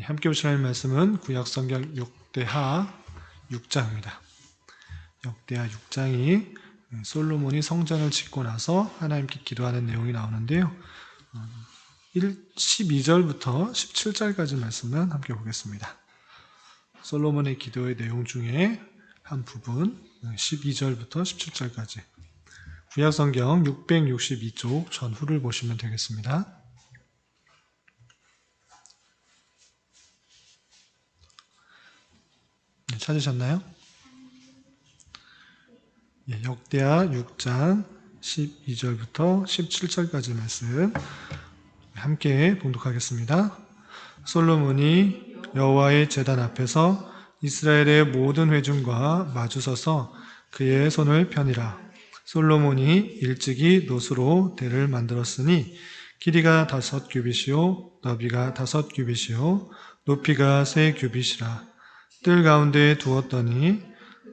함께 보실 말씀은 구약성경 역대하 6장입니다. 역대하 6장이 솔로몬이 성전을 짓고 나서 하나님께 기도하는 내용이 나오는데요. 12절부터 17절까지 말씀은 함께 보겠습니다. 솔로몬의 기도의 내용 중에 한 부분 12절부터 17절까지 구약성경 662쪽 전후를 보시면 되겠습니다. 찾으셨나요? 역대하 6장 12절부터 17절까지 말씀 함께 봉독하겠습니다. 솔로몬이 여호와의 제단 앞에서 이스라엘의 모든 회중과 마주서서 그의 손을 펴니라. 솔로몬이 일찍이 노수로 대를 만들었으니 길이가 5 규빗이요 너비가 5 규빗이요 높이가 3 규빗이라. 뜰 가운데에 두었더니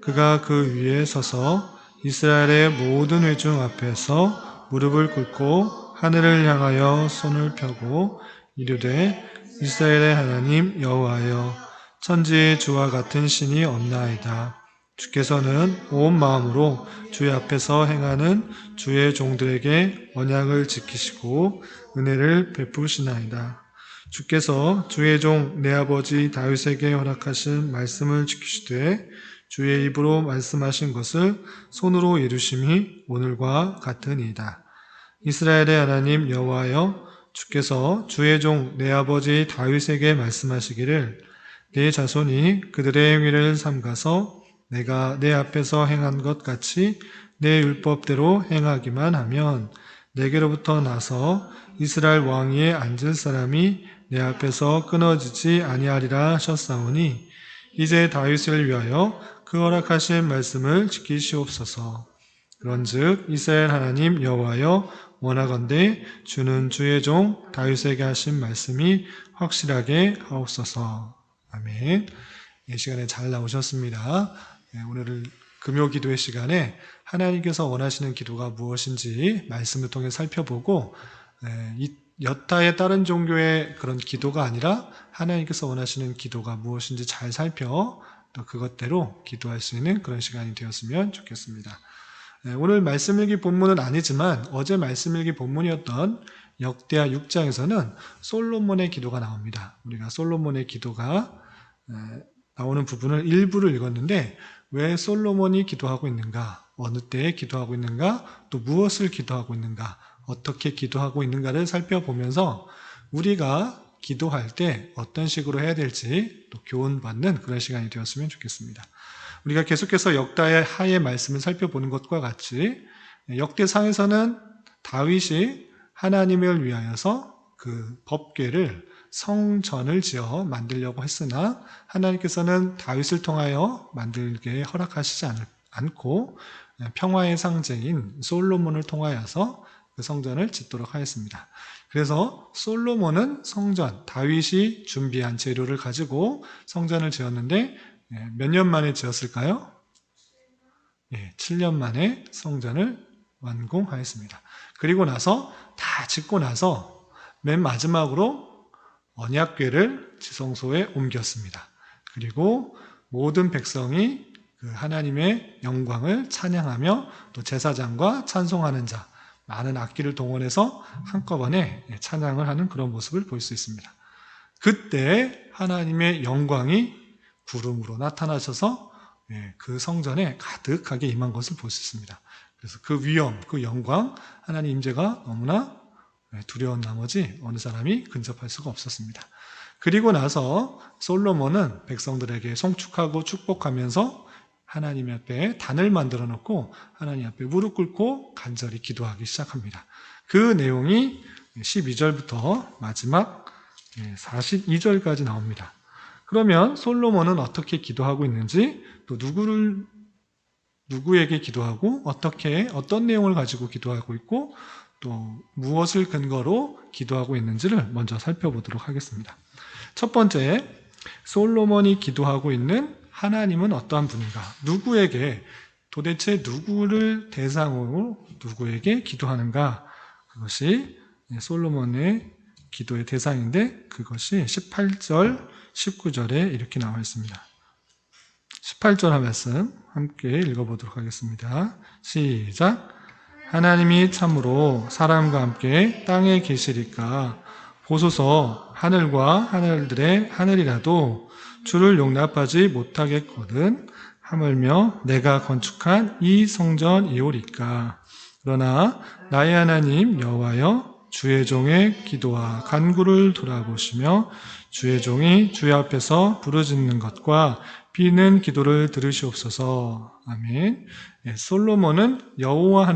그가 그 위에 서서 이스라엘의 모든 회중 앞에서 무릎을 꿇고 하늘을 향하여 손을 펴고 이르되 이스라엘의 하나님 여호와여 천지의 주와 같은 신이 없나이다. 주께서는 온 마음으로 주의 앞에서 행하는 주의 종들에게 언약을 지키시고 은혜를 베푸시나이다. 주께서 주의 종 내 아버지 다윗에게 허락하신 말씀을 지키시되 주의 입으로 말씀하신 것을 손으로 이루심이 오늘과 같으니이다. 이스라엘의 하나님 여호와여 주께서 주의 종 내 아버지 다윗에게 말씀하시기를 내 자손이 그들의 행위를 삼가서 내가 내 앞에서 행한 것 같이 내 율법대로 행하기만 하면 내게로부터 나서 이스라엘 왕위에 앉을 사람이 내 앞에서 끊어지지 아니하리라 하셨사오니 이제 다윗을 위하여 그 허락하신 말씀을 지키시옵소서. 그런즉 이스라엘 하나님 여호와여 원하건대 주는 주의 종 다윗에게 하신 말씀이 확실하게 하옵소서. 아멘. 이 시간에 잘 나오셨습니다. 오늘 금요 기도의 시간에 하나님께서 원하시는 기도가 무엇인지 말씀을 통해 살펴보고 여타의 다른 종교의 그런 기도가 아니라 하나님께서 원하시는 기도가 무엇인지 잘 살펴 또 그것대로 기도할 수 있는 그런 시간이 되었으면 좋겠습니다. 오늘 말씀일기 본문은 아니지만 어제 말씀일기 본문이었던 역대하 6장에서는 솔로몬의 기도가 나옵니다. 우리가 솔로몬의 기도가 나오는 부분을 일부를 읽었는데 왜 솔로몬이 기도하고 있는가, 어느 때에 기도하고 있는가, 또 무엇을 기도하고 있는가, 어떻게 기도하고 있는가를 살펴보면서 우리가 기도할 때 어떤 식으로 해야 될지 또 교훈받는 그런 시간이 되었으면 좋겠습니다. 우리가 계속해서 역대하의 말씀을 살펴보는 것과 같이 역대상에서는 다윗이 하나님을 위하여서 그 법궤를 성전을 지어 만들려고 했으나 하나님께서는 다윗을 통하여 만들게 허락하시지 않고 평화의 상징인 솔로몬을 통하여서 그 성전을 짓도록 하였습니다. 그래서 솔로몬은 성전, 다윗이 준비한 재료를 가지고 성전을 지었는데 몇 년 만에 지었을까요? 7년 만에 성전을 완공하였습니다. 그리고 나서 다 짓고 나서 맨 마지막으로 언약궤를 지성소에 옮겼습니다. 그리고 모든 백성이 그 하나님의 영광을 찬양하며 또 제사장과 찬송하는 자, 많은 악기를 동원해서 한꺼번에 찬양을 하는 그런 모습을 볼 수 있습니다. 그때 하나님의 영광이 구름으로 나타나셔서 그 성전에 가득하게 임한 것을 볼 수 있습니다. 그래서 그 위엄, 그 영광, 하나님 임재가 너무나 두려운 나머지 어느 사람이 근접할 수가 없었습니다. 그리고 나서 솔로몬은 백성들에게 송축하고 축복하면서 하나님 앞에 단을 만들어 놓고 하나님 앞에 무릎 꿇고 간절히 기도하기 시작합니다. 그 내용이 12절부터 마지막 42절까지 나옵니다. 그러면 솔로몬은 어떻게 기도하고 있는지, 또 누구에게 기도하고 어떤 내용을 가지고 기도하고 있고 또 무엇을 근거로 기도하고 있는지를 먼저 살펴보도록 하겠습니다. 첫 번째, 솔로몬이 기도하고 있는 하나님은 어떠한 분인가? 도대체 누구를 대상으로 누구에게 기도하는가? 그것이 솔로몬의 기도의 대상인데 그것이 18절, 19절에 이렇게 나와 있습니다. 18절 한 말씀 함께 읽어보도록 하겠습니다. 시작. 하나님이 참으로 사람과 함께 땅에 계시리까 보소서 하늘과 하늘들의 하늘이라도 주를 용납하지 못하겠거든 하물며 내가 건축한 이 성전이오리까. 그러나 나의 하나님 여호와여 주의 종의 기도와 간구를 돌아보시며 주의 종이 주의 앞에서 부르짖는 것과 비는 기도를 들으시옵소서. 아멘. 솔로몬은 여호와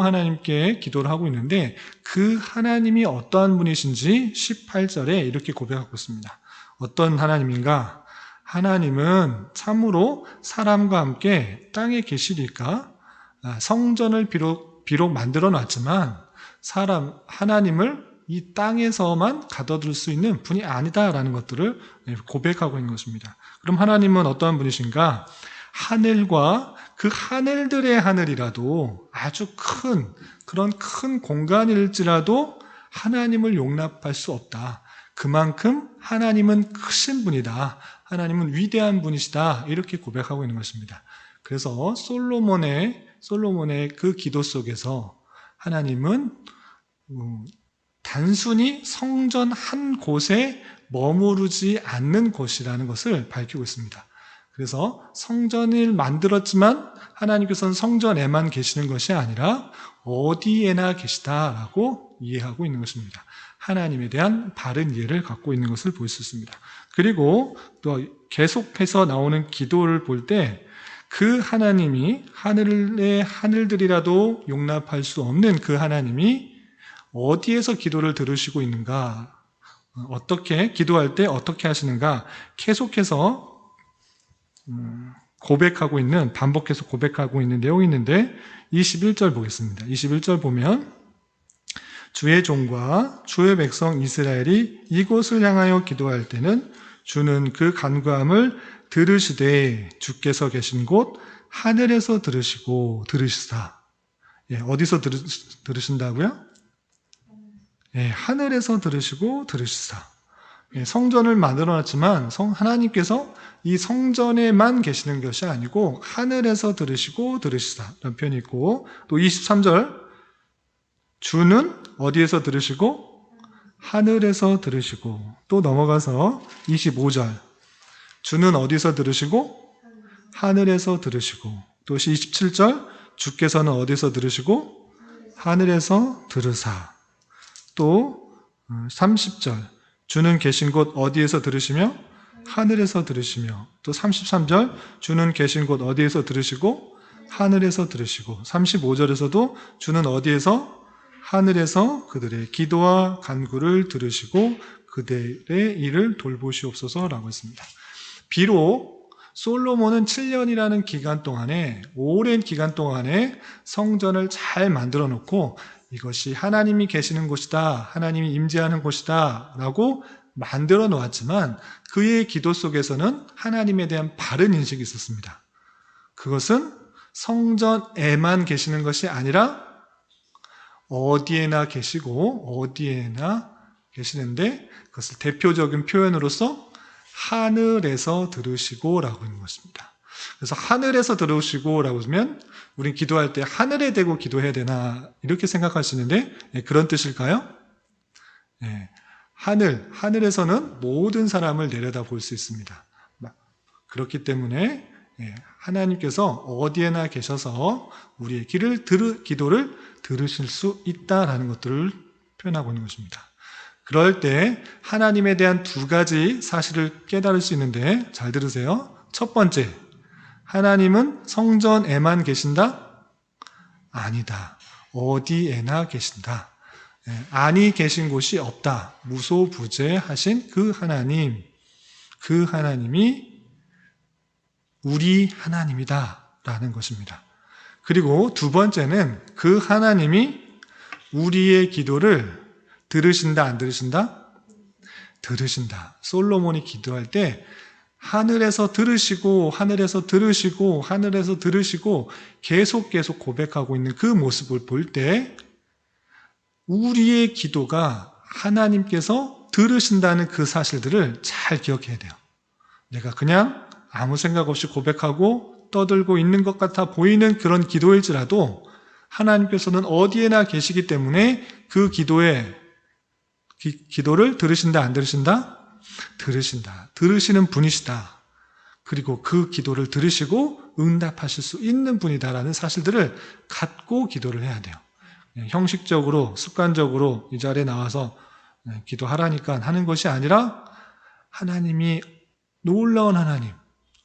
하나님께 기도를 하고 있는데 그 하나님이 어떠한 분이신지 18절에 이렇게 고백하고 있습니다. 어떤 하나님인가? 하나님은 참으로 사람과 함께 땅에 계시리까? 성전을 비록 만들어 놨지만 하나님을 이 땅에서만 가둬둘 수 있는 분이 아니다라는 것들을 고백하고 있는 것입니다. 그럼 하나님은 어떠한 분이신가? 하늘과 그 하늘들의 하늘이라도 아주 그런 큰 공간일지라도 하나님을 용납할 수 없다. 그만큼 하나님은 크신 분이다. 하나님은 위대한 분이시다. 이렇게 고백하고 있는 것입니다. 그래서 솔로몬의 그 기도 속에서 하나님은 단순히 성전 한 곳에 머무르지 않는 것이라는 것을 밝히고 있습니다. 그래서 성전을 만들었지만 하나님께서는 성전에만 계시는 것이 아니라 어디에나 계시다라고 이해하고 있는 것입니다. 하나님에 대한 바른 이해를 갖고 있는 것을 볼 수 있습니다. 그리고 또 계속해서 나오는 기도를 볼 때 그 하나님이 하늘의 하늘들이라도 용납할 수 없는 그 하나님이 어디에서 기도를 들으시고 있는가, 어떻게 기도할 때 어떻게 하시는가 계속해서 반복해서 고백하고 있는 내용이 있는데 21절 보겠습니다. 21절 보면 주의 종과 주의 백성 이스라엘이 이곳을 향하여 기도할 때는 주는 그 간구함을 들으시되 주께서 계신 곳 하늘에서 들으시다. 어디서 들으신다고요? 하늘에서 들으시다. 성전을 만들어놨지만 하나님께서 이 성전에만 계시는 것이 아니고 하늘에서 들으시다 라는 표현이 있고, 또 23절 주는 어디에서 들으시고 하늘에서 들으시고, 또 넘어가서 25절 주는 어디서 들으시고 하늘에서 들으시고, 또 27절 주께서는 어디서 들으시고 하늘에서 들으사, 또 30절 주는 계신 곳 어디에서 들으시며 하늘에서 들으시며, 또 33절 주는 계신 곳 어디에서 들으시고 하늘에서 들으시고, 35절에서도 주는 어디에서 하늘에서 그들의 기도와 간구를 들으시고 그들의 일을 돌보시옵소서라고 했습니다. 비록 솔로몬은 7년이라는 오랜 기간 동안에 성전을 잘 만들어 놓고 이것이 하나님이 계시는 곳이다, 하나님이 임재하는 곳이다 라고 만들어 놓았지만 그의 기도 속에서는 하나님에 대한 바른 인식이 있었습니다. 그것은 성전에만 계시는 것이 아니라 어디에나 계시는데 그것을 대표적인 표현으로서 하늘에서 들으시고라고 하는 것입니다. 그래서 하늘에서 들으시고라고 하면 우린 기도할 때 하늘에 대고 기도해야 되나 이렇게 생각하시는데 그런 뜻일까요? 하늘에서는 모든 사람을 내려다 볼 수 있습니다. 그렇기 때문에 하나님께서 어디에나 계셔서 우리의 기도를 들으실 수 있다라는 것들을 표현하고 있는 것입니다. 그럴 때 하나님에 대한 두 가지 사실을 깨달을 수 있는데 잘 들으세요. 첫 번째, 하나님은 성전에만 계신다? 아니다. 어디에나 계신다. 아니 계신 곳이 없다. 무소부재하신 그 하나님이 우리 하나님이다 라는 것입니다. 그리고 두 번째는 그 하나님이 우리의 기도를 들으신다, 안 들으신다? 들으신다. 솔로몬이 기도할 때 하늘에서 들으시고 계속 고백하고 있는 그 모습을 볼 때 우리의 기도가 하나님께서 들으신다는 그 사실들을 잘 기억해야 돼요. 내가 그냥 아무 생각 없이 고백하고 떠들고 있는 것 같아 보이는 그런 기도일지라도 하나님께서는 어디에나 계시기 때문에 그 기도를 들으신다, 안 들으신다? 들으신다. 들으시는 분이시다. 그리고 그 기도를 들으시고 응답하실 수 있는 분이다라는 사실들을 갖고 기도를 해야 돼요. 형식적으로, 습관적으로 이 자리에 나와서 기도하라니까 하는 것이 아니라 하나님이 놀라운 하나님,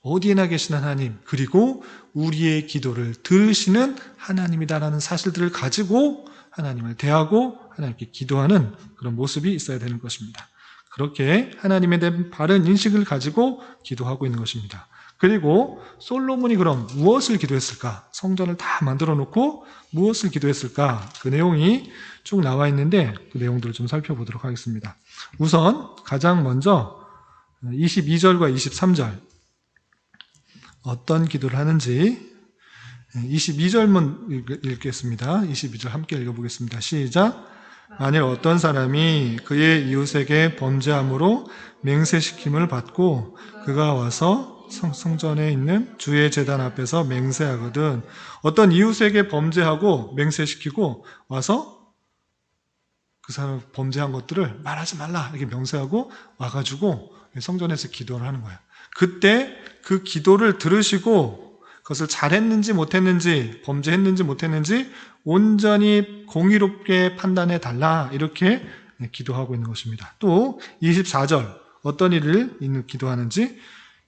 어디에나 계신 하나님, 그리고 우리의 기도를 들으시는 하나님이다라는 사실들을 가지고 하나님을 대하고 하나님께 기도하는 그런 모습이 있어야 되는 것입니다. 그렇게 하나님에 대한 바른 인식을 가지고 기도하고 있는 것입니다. 그리고 솔로몬이 그럼 무엇을 기도했을까? 성전을 다 만들어 놓고 무엇을 기도했을까? 그 내용이 쭉 나와 있는데 그 내용들을 좀 살펴보도록 하겠습니다. 우선 가장 먼저 22절과 23절 어떤 기도를 하는지 22절만 읽겠습니다. 22절 함께 읽어보겠습니다. 시작. 만일 어떤 사람이 그의 이웃에게 범죄함으로 맹세시킴을 받고 그가 와서 성전에 있는 주의 제단 앞에서 맹세하거든. 어떤 이웃에게 범죄하고 맹세시키고 와서 그 사람 범죄한 것들을 말하지 말라 이렇게 명세하고 와가지고 성전에서 기도를 하는 거예요. 그때 그 기도를 들으시고 그것을 잘했는지 못했는지 범죄했는지 못했는지 온전히 공의롭게 판단해 달라 이렇게 기도하고 있는 것입니다. 또 24절 어떤 일을 기도하는지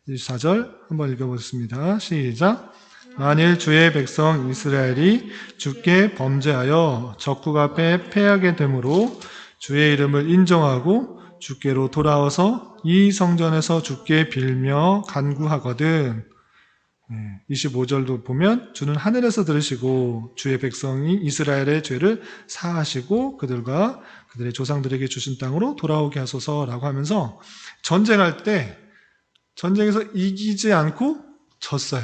24절 한번 읽어보겠습니다. 시작. 만일 주의 백성 이스라엘이 주께 범죄하여 적국 앞에 패하게 되므로 주의 이름을 인정하고 주께로 돌아와서 이 성전에서 주께 빌며 간구하거든. 25절도 보면 주는 하늘에서 들으시고 주의 백성이 이스라엘의 죄를 사하시고 그들과 그들의 조상들에게 주신 땅으로 돌아오게 하소서라고 하면서 전쟁할 때 전쟁에서 이기지 않고 졌어요.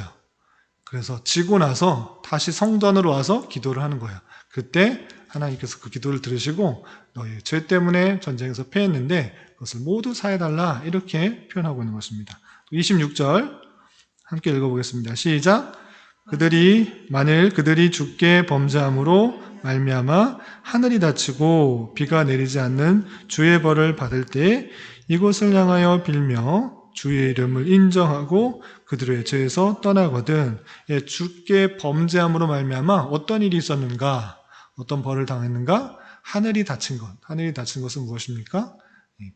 그래서 지고 나서 다시 성전으로 와서 기도를 하는 거예요. 그때 하나님께서 그 기도를 들으시고 너희 죄 때문에 전쟁에서 패했는데 그것을 모두 사해달라 이렇게 표현하고 있는 것입니다. 26절 함께 읽어보겠습니다. 시작. 만일 그들이 주께 범죄함으로 말미암아 하늘이 닫히고 비가 내리지 않는 주의 벌을 받을 때 이곳을 향하여 빌며 주의 이름을 인정하고 그들의 죄에서 떠나거든. 주께 범죄함으로 말미암아 어떤 일이 있었는가? 어떤 벌을 당했는가? 하늘이 닫힌 것. 하늘이 닫힌 것은 무엇입니까?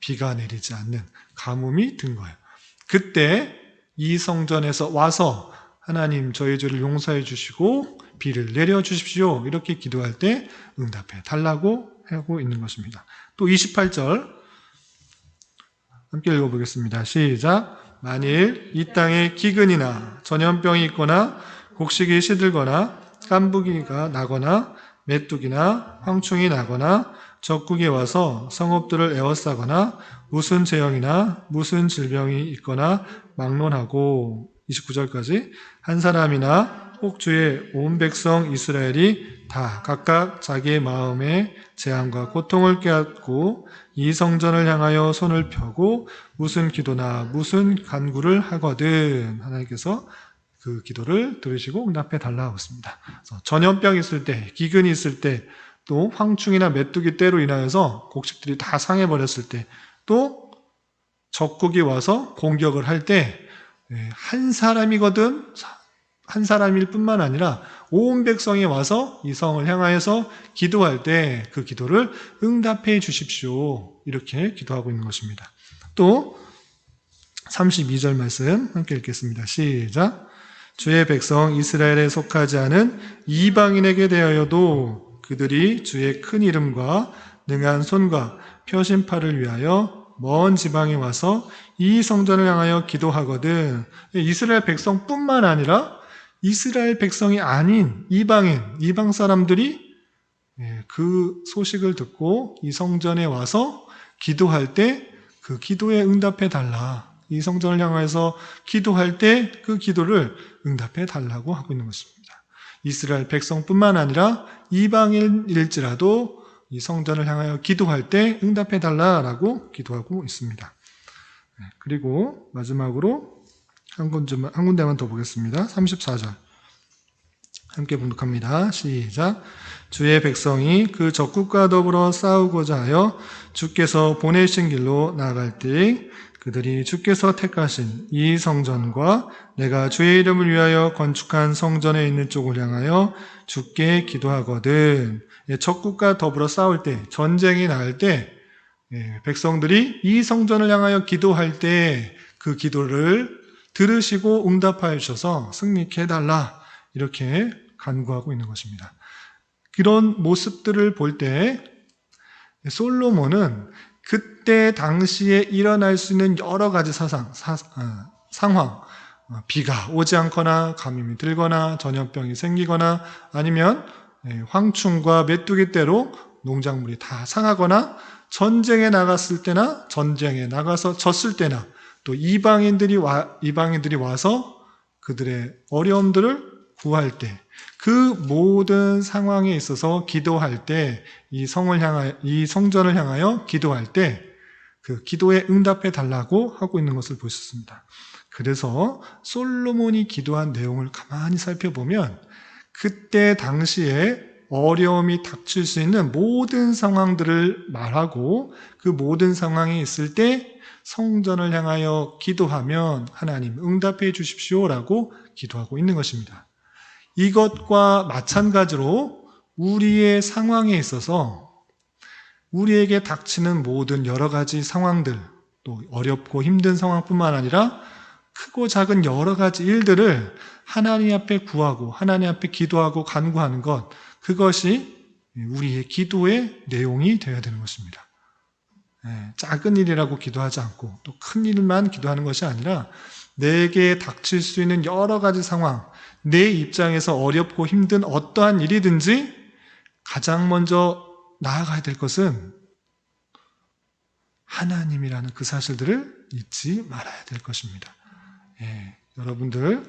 비가 내리지 않는 가뭄이 든 거예요. 그때 이 성전에서 와서 하나님 저희 죄를 용서해 주시고 비를 내려 주십시오. 이렇게 기도할 때 응답해 달라고 하고 있는 것입니다. 또 28절 함께 읽어보겠습니다. 시작. 만일 이 땅에 기근이나 전염병이 있거나 곡식이 시들거나 깐부기가 나거나 메뚜기나 황충이 나거나 적국이 와서 성읍들을 에워싸거나 무슨 재앙이나 무슨 질병이 있거나 막론하고 29절까지 한 사람이나 혹 주의 온 백성 이스라엘이 다 각각 자기의 마음에 재앙과 고통을 깨닫고 이 성전을 향하여 손을 펴고 무슨 기도나 무슨 간구를 하거든 하나님께서 그 기도를 들으시고 응답해 달라고 했습니다. 전염병이 있을 때, 기근이 있을 때, 또 황충이나 메뚜기 떼로 인하여서 곡식들이 다 상해버렸을 때, 또 적국이 와서 공격을 할 때 한 사람이거든 한 사람일 뿐만 아니라 온 백성이 와서 이 성을 향하여서 기도할 때 그 기도를 응답해 주십시오. 이렇게 기도하고 있는 것입니다. 또 32절 말씀 함께 읽겠습니다. 시작. 주의 백성 이스라엘에 속하지 않은 이방인에게 대하여도 그들이 주의 큰 이름과 능한 손과 펴신팔을 위하여 먼 지방에 와서 이 성전을 향하여 기도하거든. 이스라엘 백성뿐만 아니라 이스라엘 백성이 아닌 이방인, 이방 사람들이 그 소식을 듣고 이 성전에 와서 기도할 때 그 기도에 응답해 달라. 이 성전을 향해서 기도할 때 그 기도를 응답해 달라고 하고 있는 것입니다. 이스라엘 백성뿐만 아니라 이방인일지라도 이 성전을 향하여 기도할 때 응답해 달라라고 기도하고 있습니다. 그리고 마지막으로 한 군데만 더 보겠습니다. 34절 함께 봉독합니다. 시작. 주의 백성이 그 적국과 더불어 싸우고자 하여 주께서 보내신 길로 나아갈 때 그들이 주께서 택하신 이 성전과 내가 주의 이름을 위하여 건축한 성전에 있는 쪽을 향하여 주께 기도하거든. 적국과 더불어 싸울 때, 전쟁이 날 때 백성들이 이 성전을 향하여 기도할 때 그 기도를 들으시고 응답하여 주셔서 승리케 해달라, 이렇게 간구하고 있는 것입니다. 그런 모습들을 볼 때 솔로몬은 그때 당시에 일어날 수 있는 여러 가지 상황, 비가 오지 않거나 감염이 들거나 전염병이 생기거나 아니면 황충과 메뚜기 떼로 농작물이 다 상하거나 전쟁에 나갔을 때나 전쟁에 나가서 졌을 때나 또 이방인들이 와서 그들의 어려움들을 구할 때, 그 모든 상황에 있어서 기도할 때, 이 성전을 향하여 기도할 때 그 기도에 응답해 달라고 하고 있는 것을 볼 수 있습니다. 그래서 솔로몬이 기도한 내용을 가만히 살펴보면 그때 당시에 어려움이 닥칠 수 있는 모든 상황들을 말하고 그 모든 상황이 있을 때 성전을 향하여 기도하면 하나님 응답해 주십시오라고 기도하고 있는 것입니다. 이것과 마찬가지로 우리의 상황에 있어서 우리에게 닥치는 모든 여러 가지 상황들, 또 어렵고 힘든 상황뿐만 아니라 크고 작은 여러 가지 일들을 하나님 앞에 구하고 하나님 앞에 기도하고 간구하는 것, 그것이 우리의 기도의 내용이 되어야 되는 것입니다. 작은 일이라고 기도하지 않고 또 큰 일만 기도하는 것이 아니라 내게 닥칠 수 있는 여러 가지 상황, 내 입장에서 어렵고 힘든 어떠한 일이든지 가장 먼저 나아가야 될 것은 하나님이라는 그 사실들을 잊지 말아야 될 것입니다. 여러분들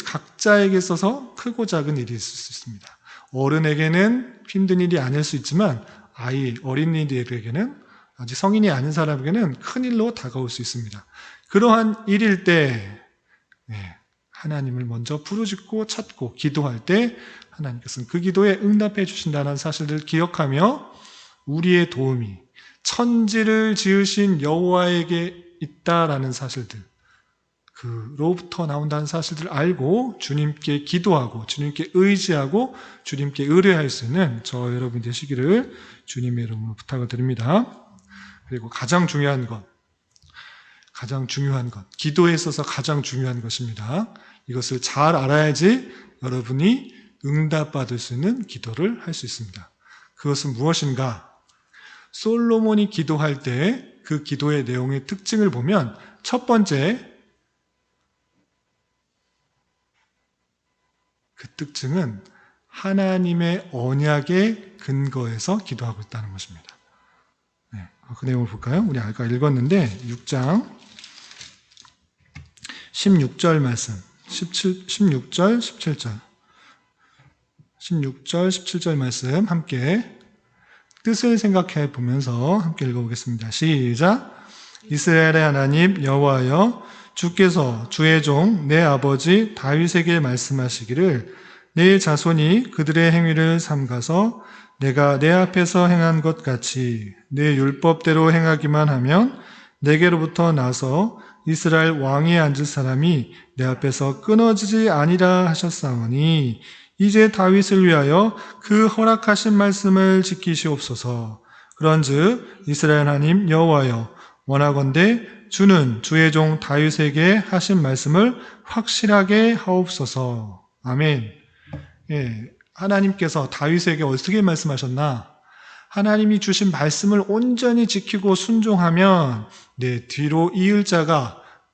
각자에게 있어서 크고 작은 일이 있을 수 있습니다. 어른에게는 힘든 일이 아닐 수 있지만 어린이들에게는, 아직 성인이 아닌 사람에게는 큰 일로 다가올 수 있습니다. 그러한 일일 때 하나님을 먼저 부르짖고 찾고 기도할 때 하나님께서는 그 기도에 응답해 주신다는 사실을 기억하며 우리의 도움이 천지를 지으신 여호와에게 있다라는 사실들, 그로부터 나온다는 사실들을 알고 주님께 기도하고 주님께 의지하고 주님께 의뢰할 수 있는 저 여러분 되시기를 주님의 이름으로 부탁을 드립니다. 그리고 가장 중요한 것, 기도에 있어서 가장 중요한 것입니다. 이것을 잘 알아야지 여러분이 응답받을 수 있는 기도를 할 수 있습니다. 그것은 무엇인가? 솔로몬이 기도할 때 그 기도의 내용의 특징을 보면 첫 번째, 그 특징은 하나님의 언약의 근거에서 기도하고 있다는 것입니다. 그 내용을 볼까요? 우리 아까 읽었는데 6장 16절 말씀, 16절, 17절 17절 말씀 함께 뜻을 생각해 보면서 함께 읽어보겠습니다. 시작. 이스라엘의 하나님 여호와여, 주께서 주의 종 내 아버지 다윗에게 말씀하시기를 내 자손이 그들의 행위를 삼가서 내가 내 앞에서 행한 것 같이 내 율법대로 행하기만 하면 내게로부터 나서 이스라엘 왕위에 앉을 사람이 내 앞에서 끊어지지 아니라 하셨사오니 이제 다윗을 위하여 그 허락하신 말씀을 지키시옵소서. 그런즉 이스라엘 하나님 여호와여, 원하건대 주는 주의 종 다윗에게 하신 말씀을 확실하게 하옵소서. 아멘. 하나님께서 다윗에게 어떻게 말씀하셨나? 하나님이 주신 말씀을 온전히 지키고 순종하면 내 뒤로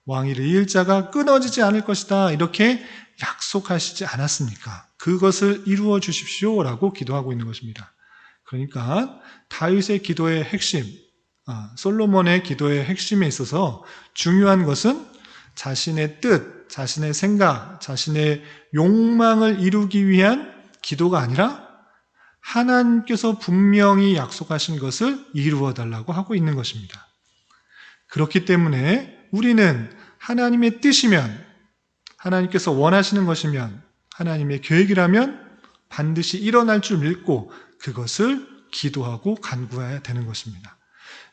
왕위를 이을 자가 끊어지지 않을 것이다, 이렇게 약속하시지 않았습니까? 그것을 이루어 주십시오라고 기도하고 있는 것입니다. 그러니까 다윗의 기도의 핵심, 솔로몬의 기도의 핵심에 있어서 중요한 것은 자신의 뜻, 자신의 생각, 자신의 욕망을 이루기 위한 기도가 아니라 하나님께서 분명히 약속하신 것을 이루어 달라고 하고 있는 것입니다. 그렇기 때문에 우리는 하나님의 뜻이면, 하나님께서 원하시는 것이면, 하나님의 계획이라면 반드시 일어날 줄 믿고 그것을 기도하고 간구해야 되는 것입니다.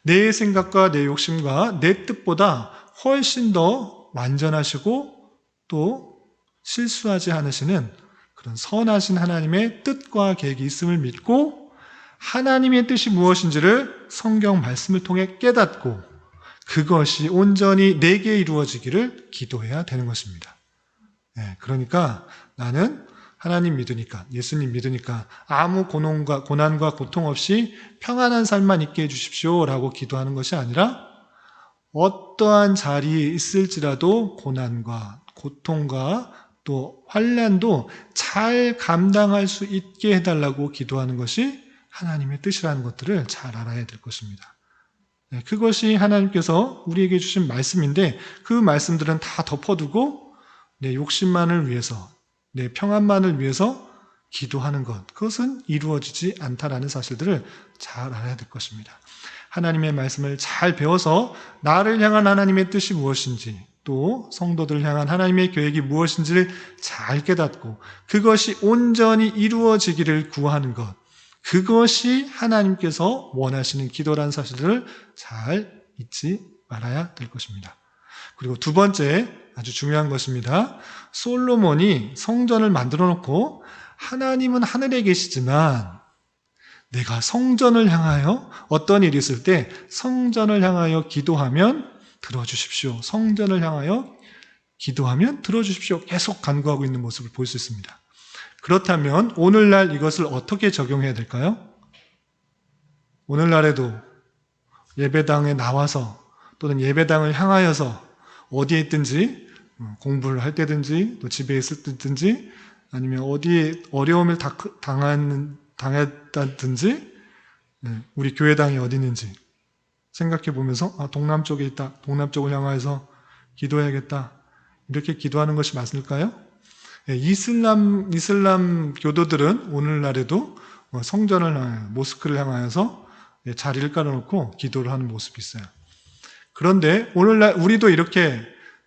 내 생각과 내 욕심과 내 뜻보다 훨씬 더 완전하시고 또 실수하지 않으시는 그런 선하신 하나님의 뜻과 계획이 있음을 믿고 하나님의 뜻이 무엇인지를 성경 말씀을 통해 깨닫고 그것이 온전히 내게 이루어지기를 기도해야 되는 것입니다. 그러니까 나는 하나님 믿으니까, 예수님 믿으니까 아무 고난과 고통 없이 평안한 삶만 있게 해주십시오 라고 기도하는 것이 아니라 어떠한 자리에 있을지라도 고난과 고통과 또 환난도 잘 감당할 수 있게 해달라고 기도하는 것이 하나님의 뜻이라는 것들을 잘 알아야 될 것입니다. 그것이 하나님께서 우리에게 주신 말씀인데 그 말씀들은 다 덮어두고 내 욕심만을 위해서, 내 평안만을 위해서 기도하는 것, 그것은 이루어지지 않다라는 사실들을 잘 알아야 될 것입니다. 하나님의 말씀을 잘 배워서 나를 향한 하나님의 뜻이 무엇인지 또 성도들을 향한 하나님의 계획이 무엇인지를 잘 깨닫고 그것이 온전히 이루어지기를 구하는 것, 그것이 하나님께서 원하시는 기도라는 사실을 잘 잊지 말아야 될 것입니다. 그리고 두 번째 아주 중요한 것입니다. 솔로몬이 성전을 만들어 놓고 하나님은 하늘에 계시지만 내가 성전을 향하여 어떤 일이 있을 때 성전을 향하여 기도하면 들어주십시오. 성전을 향하여 기도하면 들어주십시오. 계속 간구하고 있는 모습을 볼 수 있습니다. 그렇다면 오늘날 이것을 어떻게 적용해야 될까요? 오늘날에도 예배당에 나와서 또는 예배당을 향하여서 어디에 있든지 공부를 할 때든지 또 집에 있을 때든지 아니면 어디에 어려움을 당했다든지 우리 교회당이 어디 있는지 생각해 보면서 동남 쪽에 있다. 동남 쪽을 향하여서 기도해야겠다. 이렇게 기도하는 것이 맞을까요? 이슬람 교도들은 오늘날에도 성전을 향하여 모스크를 향하여서 자리를 깔아놓고 기도를 하는 모습이 있어요. 그런데 오늘날 우리도 이렇게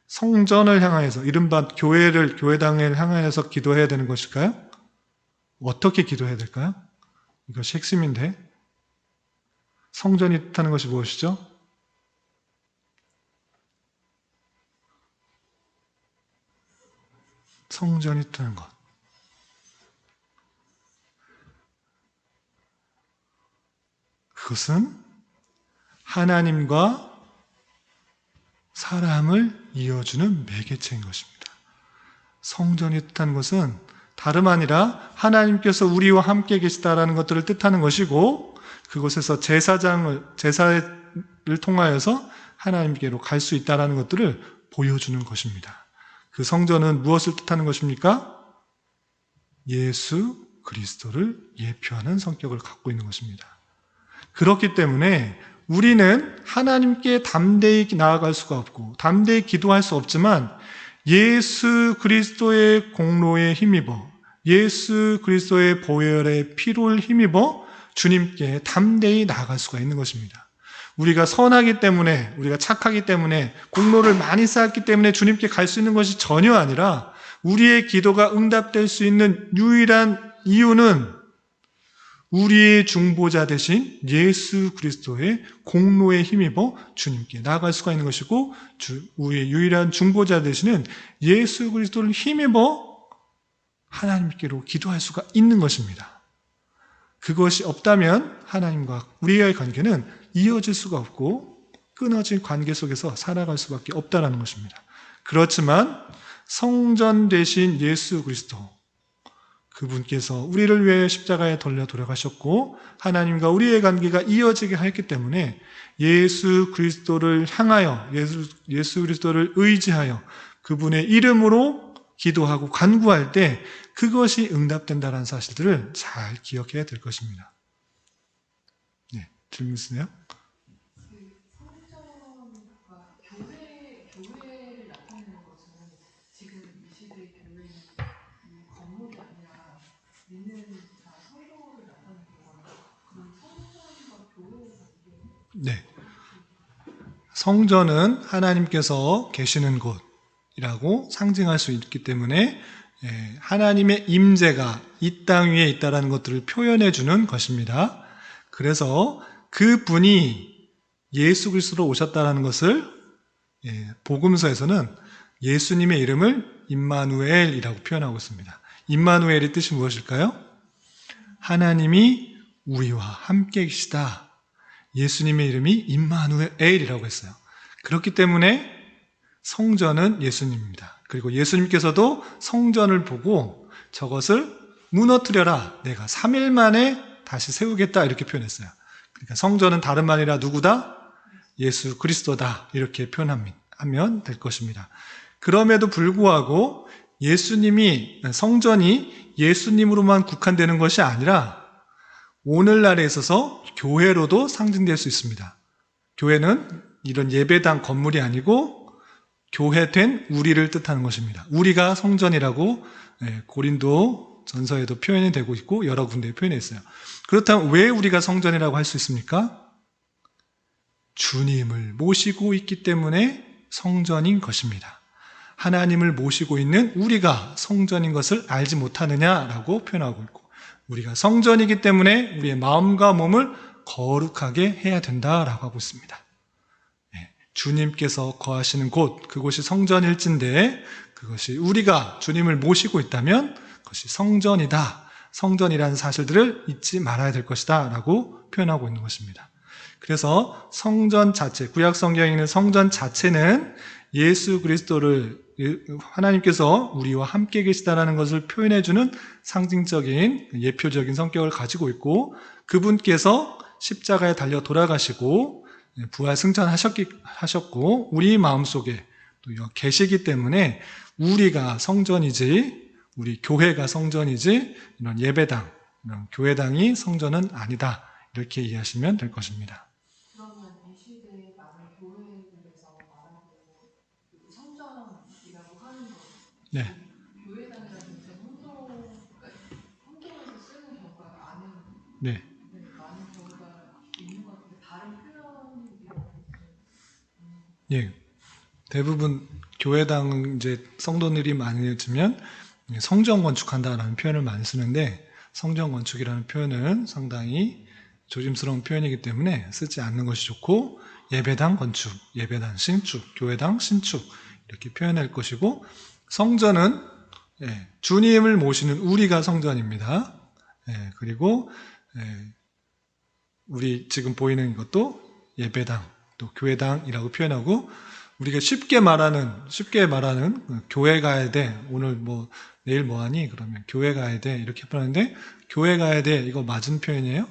성전을 향하여서 이른바 교회당을 향하여서 기도해야 되는 것일까요? 어떻게 기도해야 될까요? 이것이 핵심인데 성전이 뜻하는 것이 무엇이죠? 성전이 뜻하는 것. 그것은 하나님과 사람을 이어주는 매개체인 것입니다. 성전이 뜻하는 것은 다름 아니라 하나님께서 우리와 함께 계시다라는 것들을 뜻하는 것이고 그곳에서 제사를 통하여서 하나님께로 갈 수 있다라는 것들을 보여주는 것입니다. 그 성전은 무엇을 뜻하는 것입니까? 예수 그리스도를 예표하는 성격을 갖고 있는 것입니다. 그렇기 때문에 우리는 하나님께 담대히 나아갈 수가 없고 담대히 기도할 수 없지만 예수 그리스도의 공로에 힘입어 예수 그리스도의 보혈의 피를 힘입어 주님께 담대히 나아갈 수가 있는 것입니다. 우리가 선하기 때문에 우리가 착하기 때문에 공로를 많이 쌓았기 때문에 주님께 갈 수 있는 것이 전혀 아니라 우리의 기도가 응답될 수 있는 유일한 이유는 우리의 중보자 되신 예수 그리스도의 공로에 힘입어 주님께 나아갈 수가 있는 것이고 우리의 유일한 중보자 되시는 예수 그리스도를 힘입어 하나님께로 기도할 수가 있는 것입니다. 그것이 없다면 하나님과 우리의 관계는 이어질 수가 없고 끊어진 관계 속에서 살아갈 수밖에 없다는 것입니다. 그렇지만 성전 되신 예수 그리스도 그분께서 우리를 위해 십자가에 달려 돌아가셨고 하나님과 우리의 관계가 이어지게 하였기 때문에 예수 그리스도를 향하여 예수 그리스도를 의지하여 그분의 이름으로 기도하고 간구할 때 그것이 응답된다는 사실들을 잘 기억해야 될 것입니다. 네, 질문 있으세요? 성전과 교회를 나타내는 것은 지금 이 시대의 교회는 건물이 아니라 믿는 성도를 나타내는 네. 성전은 하나님께서 계시는 곳이라고 상징할 수 있기 때문에 하나님의 임재가 이 땅 위에 있다는 것들을 표현해 주는 것입니다. 그래서 그 분이 예수 그리스도로 오셨다는 것을 복음서에서는 예수님의 이름을 임마누엘이라고 표현하고 있습니다. 임마누엘의 뜻이 무엇일까요? 하나님이 우리와 함께 계시다. 예수님의 이름이 임마누엘이라고 했어요. 그렇기 때문에 성전은 예수님입니다. 그리고 예수님께서도 성전을 보고 저것을 무너뜨려라. 내가 3일 만에 다시 세우겠다. 이렇게 표현했어요. 그러니까 성전은 다름 아니라 누구다? 예수 그리스도다. 이렇게 표현하면 될 것입니다. 그럼에도 불구하고 예수님이, 성전이 예수님으로만 국한되는 것이 아니라 오늘날에 있어서 교회로도 상징될 수 있습니다. 교회는 이런 예배당 건물이 아니고 교회된 우리를 뜻하는 것입니다. 우리가 성전이라고 고린도 전서에도 표현이 되고 있고 여러 군데에 표현해 있어요. 그렇다면 왜 우리가 성전이라고 할 수 있습니까? 주님을 모시고 있기 때문에 성전인 것입니다. 하나님을 모시고 있는 우리가 성전인 것을 알지 못하느냐라고 표현하고 있고, 우리가 성전이기 때문에 우리의 마음과 몸을 거룩하게 해야 된다라고 하고 있습니다. 주님께서 거하시는 곳, 그곳이 성전일진데 그것이 우리가 주님을 모시고 있다면 그것이 성전이다. 성전이라는 사실들을 잊지 말아야 될 것이다 라고 표현하고 있는 것입니다. 그래서 성전 자체, 구약 성경에 있는 성전 자체는 예수 그리스도를 하나님께서 우리와 함께 계시다라는 것을 표현해주는 상징적인 예표적인 성격을 가지고 있고, 그분께서 십자가에 달려 돌아가시고 부활 승천하셨고 우리 마음속에 또 계시기 때문에 우리가 성전이지, 우리 교회가 성전이지 이런 예배당, 이런 교회당이 성전은 아니다. 이렇게 이해하시면 될 것입니다. 그러면 이 시대에 많은 교회들에서 말하고 성전이라고 하는 거, 네. 교회당이라는 제 혼동해서 쓰는 경우가 네. 많은 경우가 있는 것 같은데 다른 표현이 예. 대부분 교회당 이제 성도들이 많아지면 성전 건축한다라는 표현을 많이 쓰는데, 성전 건축이라는 표현은 상당히 조심스러운 표현이기 때문에 쓰지 않는 것이 좋고, 예배당 건축, 예배당 신축, 교회당 신축 이렇게 표현할 것이고, 성전은 주님을 모시는 우리가 성전입니다. 그리고 우리 지금 보이는 것도 예배당, 또 교회당이라고 표현하고, 우리가 쉽게 말하는 교회 가야 돼. 오늘 내일 뭐 하니? 그러면 교회 가야 돼. 이렇게 표현하는데, 교회 가야 돼. 이거 맞은 표현이에요?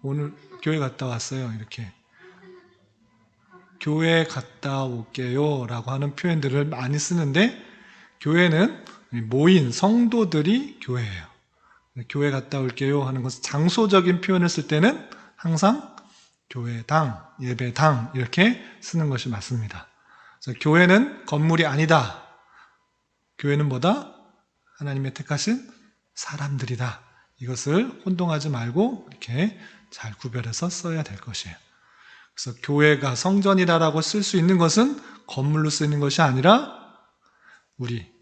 오늘 교회 갔다 왔어요. 이렇게. 교회 갔다 올게요. 라고 하는 표현들을 많이 쓰는데, 교회는 모인 성도들이 교회예요. 교회 갔다 올게요 하는 것은 장소적인 표현을 쓸 때는 항상 교회당, 예배당 이렇게 쓰는 것이 맞습니다. 그래서 교회는 건물이 아니다. 교회는 뭐다? 하나님의 택하신 사람들이다. 이것을 혼동하지 말고 이렇게 잘 구별해서 써야 될 것이에요. 그래서 교회가 성전이다라고 쓸 수 있는 것은 건물로 쓰는 것이 아니라 우리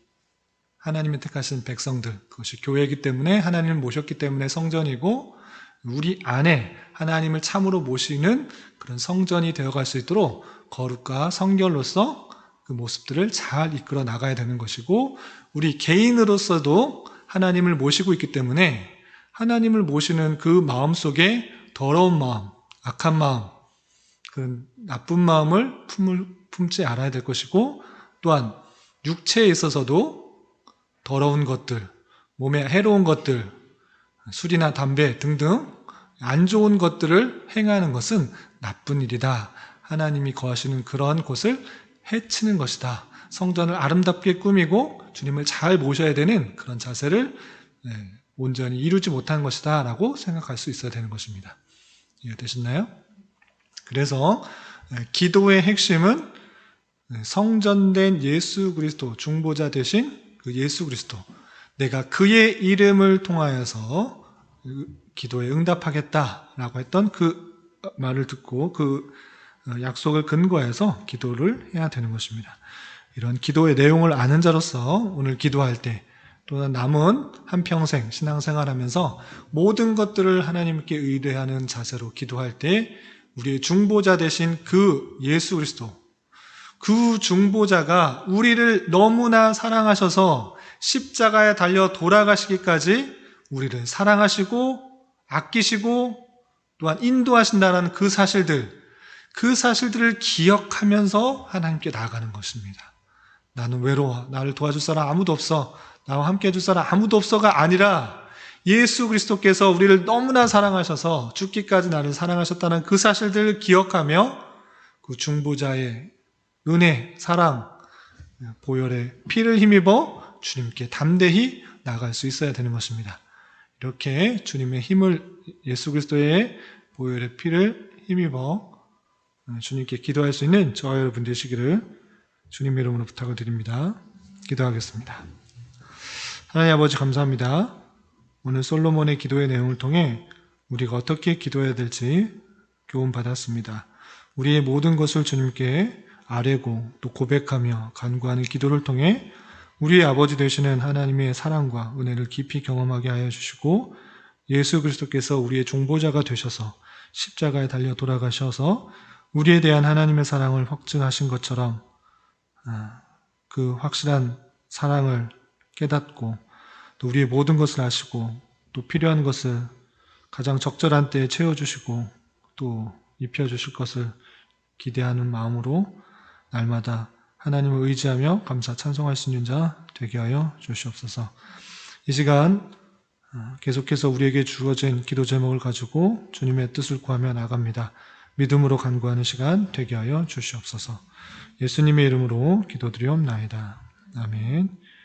하나님의 택하신 백성들, 그것이 교회이기 때문에 하나님을 모셨기 때문에 성전이고, 우리 안에 하나님을 참으로 모시는 그런 성전이 되어갈 수 있도록 거룩과 성결로서 그 모습들을 잘 이끌어 나가야 되는 것이고, 우리 개인으로서도 하나님을 모시고 있기 때문에 하나님을 모시는 그 마음 속에 더러운 마음, 악한 마음, 그 나쁜 마음을 품지 않아야 될 것이고, 또한 육체에 있어서도 더러운 것들, 몸에 해로운 것들, 술이나 담배 등등 안 좋은 것들을 행하는 것은 나쁜 일이다. 하나님이 거하시는 그런 곳을 해치는 것이다. 성전을 아름답게 꾸미고 주님을 잘 모셔야 되는 그런 자세를 온전히 이루지 못한 것이다 라고 생각할 수 있어야 되는 것입니다. 이해되셨나요? 그래서 기도의 핵심은 성전된 예수 그리스도, 중보자 되신 그 예수 그리스도, 내가 그의 이름을 통하여서 기도에 응답하겠다라고 했던 그 말을 듣고 그 약속을 근거해서 기도를 해야 되는 것입니다. 이런 기도의 내용을 아는 자로서 오늘 기도할 때 또는 남은 한평생 신앙생활하면서 모든 것들을 하나님께 의뢰하는 자세로 기도할 때 우리의 중보자 되신 그 예수 그리스도, 그 중보자가 우리를 너무나 사랑하셔서 십자가에 달려 돌아가시기까지 우리를 사랑하시고 아끼시고 또한 인도하신다는 그 사실들을 기억하면서 하나님께 나아가는 것입니다. 나는 외로워. 나를 도와줄 사람 아무도 없어. 나와 함께 해줄 사람 아무도 없어가 아니라 예수 그리스도께서 우리를 너무나 사랑하셔서 죽기까지 나를 사랑하셨다는 그 사실들을 기억하며 그 중보자의 은혜, 사랑, 보혈의 피를 힘입어 주님께 담대히 나아갈 수 있어야 되는 것입니다. 이렇게 주님의 힘을, 예수 그리스도의 보혈의 피를 힘입어 주님께 기도할 수 있는 저와 여러분 되시기를 주님의 이름으로 부탁을 드립니다. 기도하겠습니다. 하나님 아버지 감사합니다. 오늘 솔로몬의 기도의 내용을 통해 우리가 어떻게 기도해야 될지 교훈 받았습니다. 우리의 모든 것을 주님께 아뢰고 또 고백하며 간구하는 기도를 통해 우리의 아버지 되시는 하나님의 사랑과 은혜를 깊이 경험하게 하여 주시고 예수 그리스도께서 우리의 중보자가 되셔서 십자가에 달려 돌아가셔서 우리에 대한 하나님의 사랑을 확증하신 것처럼 그 확실한 사랑을 깨닫고 또 우리의 모든 것을 아시고 또 필요한 것을 가장 적절한 때에 채워주시고 또 입혀주실 것을 기대하는 마음으로 날마다 하나님을 의지하며 감사 찬송할 수 있는 자 되게 하여 주시옵소서. 이 시간 계속해서 우리에게 주어진 기도 제목을 가지고 주님의 뜻을 구하며 나갑니다. 믿음으로 간구하는 시간 되게 하여 주시옵소서. 예수님의 이름으로 기도드리옵나이다. 아멘.